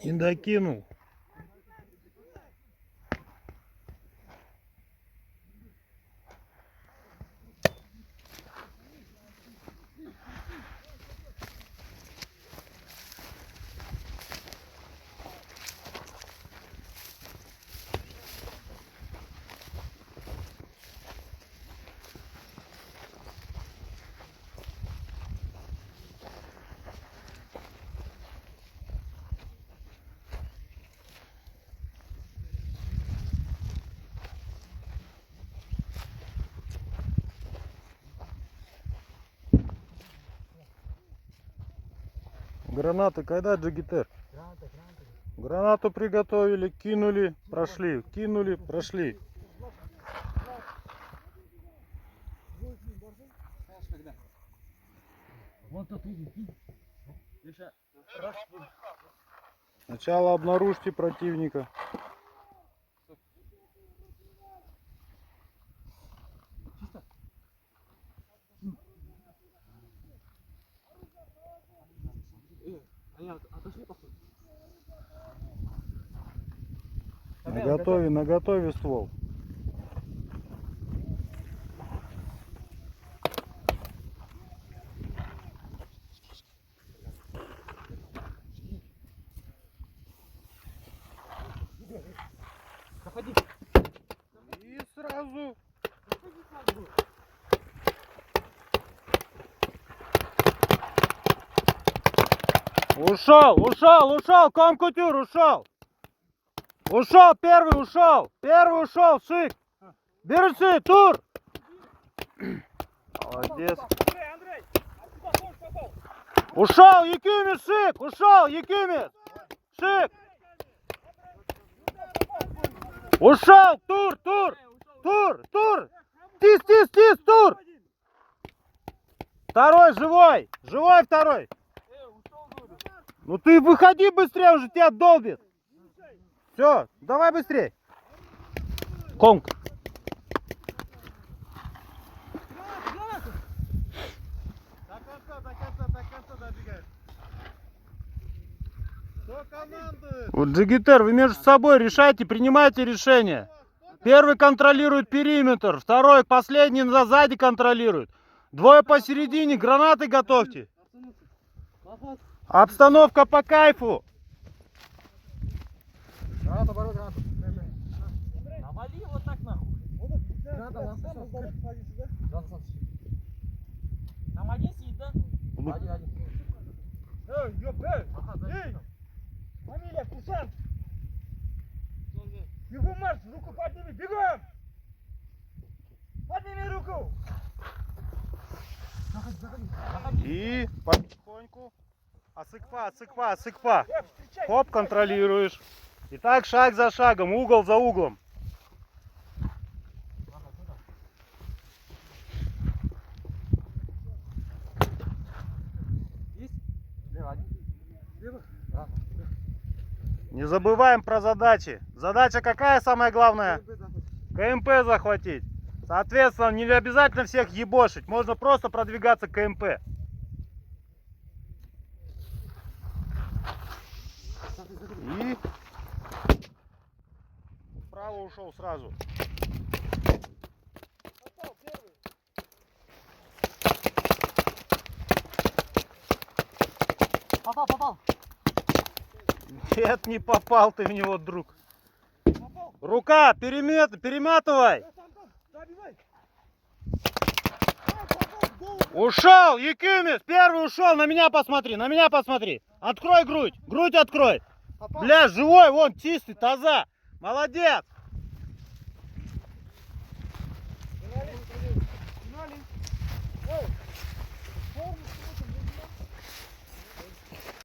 Не докинул. Гранаты когда, Джигитер? Гранату приготовили, кинули, прошли, кинули, прошли. Сначала обнаружьте противника. На готове ствол. Заходи. И сразу. Ушел, комкутюр, ушел. Ушел, первый ушел, шик. Берси, тур. Молодец. Андрей, Ушел, Якимец, шик, ушел, Якимец. Шик. Ушел, тур. Тис, тур. Второй живой второй. Ну ты выходи быстрее, уже тебя долбит. Все, давай быстрее. Конг. до конца добегаешь. Кто командует? Вот, Джигитер, вы между собой решайте, принимайте решение. Первый контролирует периметр, второй, последний сзади контролирует. Двое посередине, гранаты готовьте. Обстановка по кайфу. Гранату, гранату. Навали вот так нахуй. Там один сидит, да? Один. Эй! Фамилия Курсант! Бегом марш, руку подними, бегом! Подними руку! И потихоньку. Осыкпа. Хоп, контролируешь. И так шаг за шагом, угол за углом. Не забываем про задачи. Задача какая самая главная? КМП захватить. Соответственно, не обязательно всех ебошить. Можно просто продвигаться к КМП. И вправо ушел сразу. Попал. Нет, не попал ты в него, друг. Рука, перематывай. Ушел, Якимец, первый ушел, на меня посмотри. Открой грудь открой. Бля, живой, вон, чистый, таза. Молодец.